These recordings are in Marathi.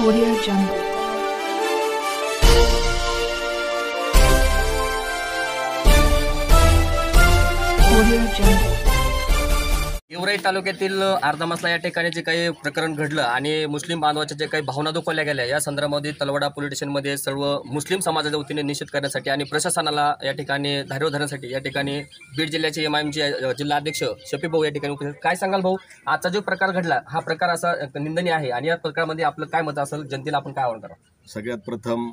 Audio Jungle. Audio Jungle. Georai तालुक्यातील अर्धामसला या ठिकाणी जे काही प्रकरण घडलं आणि मुस्लिम बांधवाच्या जे काही भावना दुखवल्या गेल्या या संदर्भामध्ये तलवाडा पोलीस स्टेशनमध्ये सर्व मुस्लिम समाजाच्या वतीने निषेध करण्यासाठी आणि प्रशासनाला या ठिकाणी धारेवर धरण्यासाठी या ठिकाणी बीड जिल्ह्याचे एमआयएमचे जिल्हा अध्यक्ष शफी भाऊ या ठिकाणी उपस्थित. काय सांगाल भाऊ, आजचा जो प्रकार घडला हा प्रकार असा निंदनीय आहे आणि या प्रकारामध्ये आपलं काय मत असेल, जनतेला आपण काय आवाहन करा? सगळ्यात प्रथम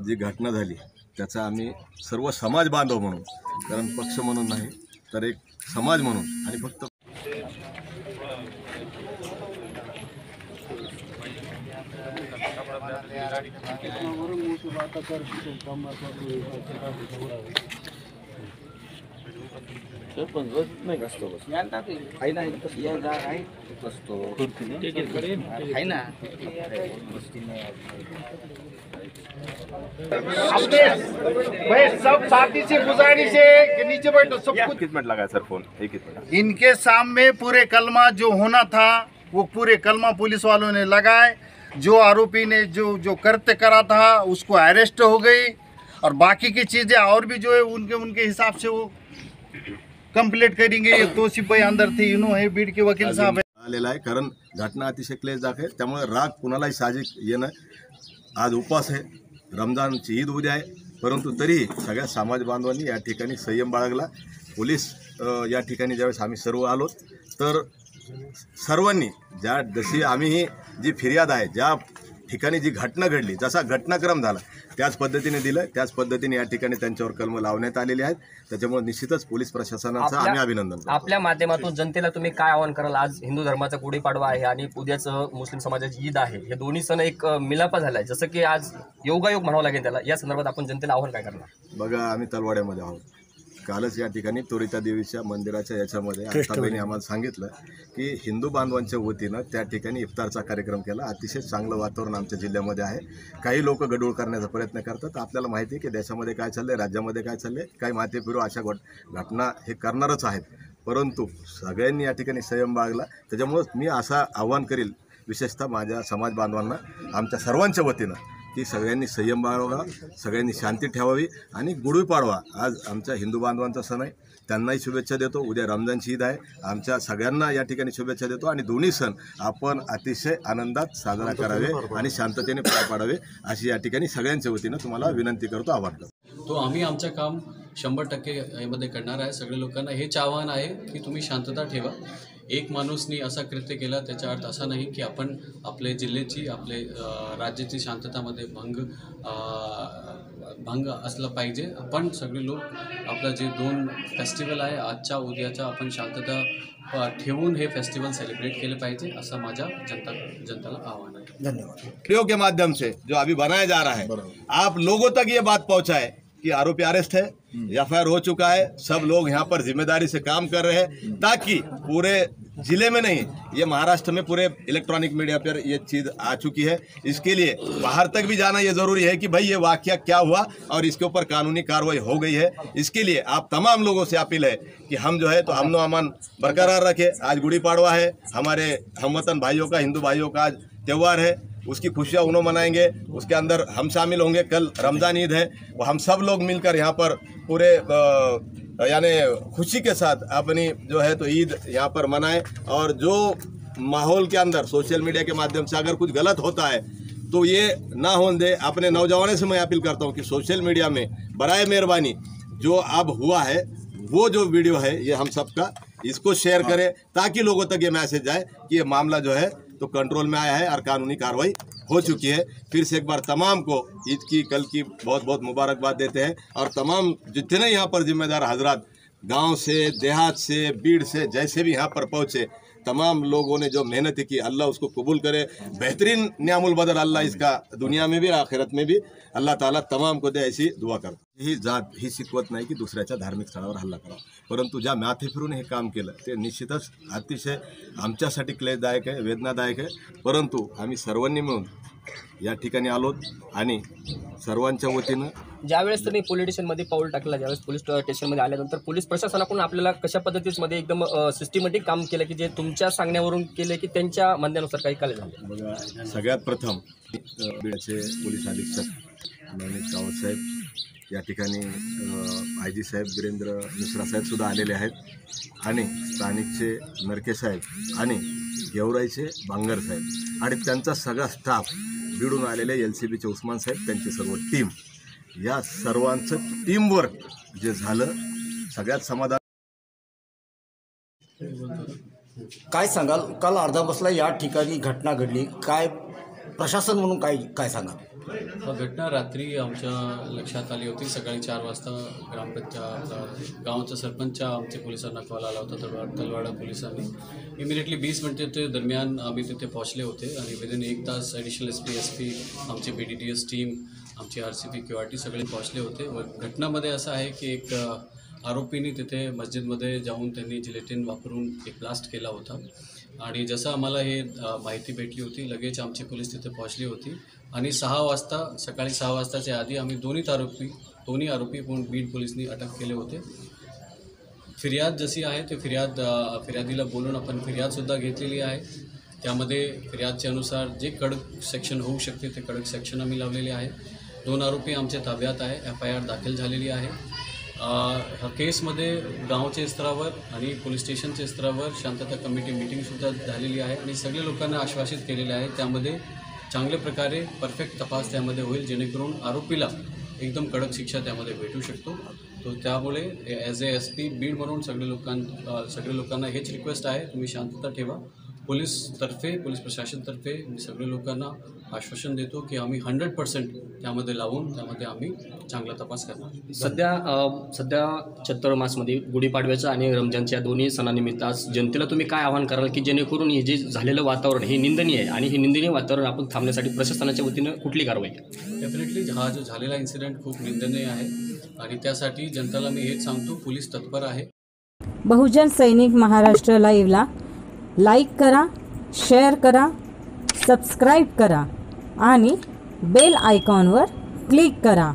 जी घटना झाली त्याचा आम्ही सर्व समाज बांधव म्हणून, कारण पक्ष म्हणून नाही तर एक समाज म्हणून आणि फक्त सब साथी से गुजारिश है कि नीचे बैठो सब कुछ। किस मिनट लगा सर फोन? एक मिनट। इनके सामने पूरे कलमा जो होना था वो पूरे कलमा पुलिस वालों ने लगाए। जो आरोपी ने जो करते करा था उसको अरेस्ट हो गई और बाकी की चीजें और भी जो है उनके हिसाब से वो कंप्लीट करेंगे। एक तोसिफ भाई अंदर थे, इन्होंने बीड के वकील साहब आलेला आहे, कारण घटना अतिशय क्लेश दाखल, त्यामुळे राग कुणालाही साहजिक येणं. आज उपवास आहे, रमजानची ईद उद्या आहे, परंतु तरी सगळ्या समाज बांधवांनी या ठिकाणी संयम बाळगला. पोलीस या ठिकाणी ज्यावेळेस आम्ही सर्व आलो तर सर्वांनी जशी आम्ही जी फिर्याद आहे, ज्या ठिकाणी जी घटना घडली, जसा घटनाक्रम झाला त्याच पद्धतीने दिलं, त्याच पद्धतीने या ठिकाणी त्यांच्यावर कलम लावण्यात आलेले आहेत. त्याच्यामुळे निश्चितच पोलीस प्रशासनाचं आम्ही अभिनंदन करतो. आपल्या माध्यमातून जनतेला तुम्ही काय आवाहन कराल? आज हिंदू धर्माचा गुढीपाडवा आहे आणि उद्याचं मुस्लिम समाजाची ईद आहे. हे दोन्ही सण एक मिलापा झालाय, जसं की आज योगायोग म्हणावं लागेल त्याला. या संदर्भात आपण जनतेला आवाहन काय करणार? बघा, आम्ही तलवाड्यामध्ये आहोत. कालच या ठिकाणी तोरिता देवीच्या मंदिराच्या याच्यामध्ये आस्थापनेने आम्हाला सांगितलं की हिंदू बांधवांच्या वतीनं त्या ठिकाणी इफ्तारचा कार्यक्रम केला. अतिशय चांगलं वातावरण आमच्या जिल्ह्यामध्ये आहे. काही लोक गडबड करण्याचा प्रयत्न करतात. आपल्याला माहिती आहे की देशामध्ये काय चाललंय, राज्यामध्ये काय चाललंय, काही मातेपिरू अशा घटना हे करणारच आहेत, परंतु सगळ्यांनी या ठिकाणी संयम बाळगला. त्याच्यामुळं मी असं आव्हान करील विशेषतः माझ्या समाज बांधवांना, आमच्या सर्वांच्या वतीनं, की सगळ्यांनी संयम बाळगावा, सगळ्यांनी शांती ठेवावी. आणि गुढीपाडवा आज आमच्या हिंदू बांधवांचा सण आहे, त्यांनाही शुभेच्छा देतो. उद्या रमजानची ईद आहे, आमच्या सगळ्यांना या ठिकाणी शुभेच्छा देतो. आणि दोन्ही सण आपण अतिशय आनंदात साजरा करावे आणि शांततेने पार पाडावे अशी या ठिकाणी सगळ्यांच्या वतीनं तुम्हाला विनंती करतो, आवाहन करतो. तो आम्ही आमचं काम 100% यामध्ये करणार आहे. सगळ्या लोकांना हेच आव्हान आहे की तुम्ही शांतता ठेवा. एक माणूसनी असा कृत्य केला त्याचा अर्थ असा नाही की आपण आपले जिल्ह्याची, आपले राज्याची शांततामध्ये भंग असलं पाहिजे. आपण सगळे लोक आपलं जे 2 फेस्टिवल आहे आजच्या उद्याचा, आपण शांतता ठेवून हे फेस्टिवल सेलिब्रेट केले पाहिजे असं माझ्या जनताला आव्हान आहे. धन्यवाद. वीडियो के माध्यम से जो अभी बनाया जा रहा है, आप लोगों तक ये बात पहुंचाए कि आरोपी अरेस्ट है, एफआईआर हो चुका है, सब लोग यहाँ पर जिम्मेदारी से काम कर रहे हैं, ताकि पूरे जिले में नहीं, ये महाराष्ट्र में पूरे इलेक्ट्रॉनिक मीडिया पर ये चीज़ आ चुकी है. इसके लिए बाहर तक भी जाना ये ज़रूरी है कि भाई ये वाकया क्या हुआ और इसके ऊपर कानूनी कार्रवाई हो गई है. इसके लिए आप तमाम लोगों से अपील है कि हम जो है तो अमन अमान बरकरार रखें. आज गुड़ी पाड़वा है, हमारे हमवतन भाइयों का, हिंदू भाइयों का आज त्यौहार है, उसकी खुशियाँ उन्हों मनाएंगे, उसके अंदर हम शामिल होंगे. कल रमज़ान ईद है, वो हम सब लोग मिलकर यहाँ पर पूरे यानी खुशी के साथ अपनी जो है तो ईद यहाँ पर मनाएं. और जो माहौल के अंदर सोशल मीडिया के माध्यम से अगर कुछ गलत होता है तो ये ना होने दे. अपने नौजवानों से मैं अपील करता हूँ कि सोशल मीडिया में बराए मेहरबानी जो अब हुआ है वो जो वीडियो है ये हम सबका इसको शेयर करें, ताकि लोगों तक ये मैसेज जाए कि ये मामला जो है तो कंट्रोल में आया है और कानूनी कार्रवाई हो चुकी है. फिर से एक बार तमाम को ईद की, कल की बहुत बहुत मुबारकबाद देते हैं. और तमाम जितने यहाँ पर जिम्मेदार हजरात गांव से, देहात से, बीड़ से, जैसे भी यहाँ पर पहुँचे, तमाम लोगों ने जो मेहनत की, अल्लाह उसको कबूल करे. बेहतरीन न्यामुल बदल अल्लाह इसका दुनिया में भी आखिरत में भी अल्लाह ताला तमाम को दे, ऐसी दुआ करता. ही जात ही शिकवत नाही की दुसऱ्याच्या धार्मिक स्थळावर हल्ला करावा, परंतु ज्या माथे फिरून हे काम केलं ते निश्चितच अतिशय आमच्यासाठी क्लेशदायक आहे, वेदनादायक आहे. परंतु आम्ही सर्वांनी मिळून या ठिकाणी आलोत आणि सर्वांच्या वतीनं ज्यावेळेस तुम्ही पोलीस स्टेशनमध्ये पाऊल टाकला, ज्यावेळेस पोलीस स्टेशनमध्ये आल्यानंतर पोलीस प्रशासनाकडून आपल्याला कशा पद्धतीमध्ये एकदम सिस्टमॅटिक काम केलं की जे तुमच्या सांगण्यावरून केलं की त्यांच्या म्हणण्यानुसार काही काल झालं? बघा, सगळ्यात प्रथम बीडचे पोलीस अधीक्षक नवनीत रावत साहेब या ठिकाणी आय जी साहेब वीरेंद्र मिश्रा साहेबसुद्धा आलेले आहेत आणि स्थानिकचे नरके साहेब आणि गेवराईचे बांगर साहेब आणि त्यांचा सगळा स्टाफ, बीडून आलेले LCBचे उस्मान साहेब, त्यांची सर्व टीम, या सर्वांचं टीमवर्क जे झालं सगळ्यात समाधान. काय सांगाल, काल अर्धाबसला या ठिकाणी घटना घडली, काय प्रशासन म्हणून काय सांगाल? घटना रात्री आमच्या लक्षात आली होती. सकाळी 4 वाजता गावचा सरपंच आमच्या पोलिसांना कॉल आला होता, तलवाडा पोलिसांनी. इमिडिएटली 20 मिनिटे दरम्यान आम्ही तिथे पोहोचले होते आणि विदिन 1 तास ॲडिशनल SP आमची BDTS टीम, आमची RCP QRT सगळे पोहोचले होते. व घटनामध्ये असं आहे की एक आरोपींनी तिथे मस्जिदमध्ये जाऊन त्यांनी जिलेटिन वापरून एक ब्लास्ट केला होता आणि जसं आम्हाला हे माहिती भेटली होती लगेच आमची पोलीस तिथे पोहोचली होती आणि सकाळी 6 वाजताच्या आधी आम्ही दोन्ही आरोपी बीड पोलिसांनी अटक केले होते. फिर्याद जशी आहे ते फिर्यादीला बोलून आपण फिर्यादसुद्धा घेतलेली आहे. त्यामध्ये फिर्यादच्या अनुसार जे कडक सेक्शन होऊ शकते ते कडक सेक्शन आम्ही लावलेले आहे. 2 आरोपी आमच्या ताब्यात आहे, FIR दाखल झालेली आहे. ह्या केसमध्ये गावच्या स्तरावर आणि पोलीस स्टेशनच्या स्तरावर शांतता कमिटी मीटिंगसुद्धा झालेली आहे आणि सगळ्या लोकांना आश्वासित केलेले आहे. त्यामध्ये चांगल्या प्रकारे परफेक्ट तपास त्यामध्ये होईल जेणेकरून आरोपीला एकदम कडक शिक्षा त्यामध्ये भेटू शकतो. तो त्यामुळे ॲज ए SP बीड म्हणून सगळ्या लोकांना हेच रिक्वेस्ट आहे, तुम्ही शांतता ठेवा. पोलीस प्रशासनतर्फे मी सगळ्या लोकांना आश्वासन देतो की आम्ही 100% त्यामध्ये लावून त्यामध्ये आम्ही चांगला तपास करणार. सध्या चतुर्मासमध्ये गुढीपाडव्याचं आणि रमजानच्या दोन्ही सणानिमित्त आज जनतेला तुम्ही काय आवाहन कराल की जेणेकरून हे जे झालेलं वातावरण हे निंदनीय आहे आणि हे निंदनीय वातावरण आपण थांबण्यासाठी प्रशासनाच्या वतीनं कुठली कारवाई? डेफिनेटली हा जो झालेला इन्सिडेंट खूप निंदनीय आहे आणि त्यासाठी जनतेला मी हेच सांगतो, पोलीस तत्पर आहे. बहुजन सैनिक महाराष्ट्र लाईव्हला लाईक करा, शेअर करा, सबस्क्राईब करा आणि बेल आयकॉनवर क्लिक करा.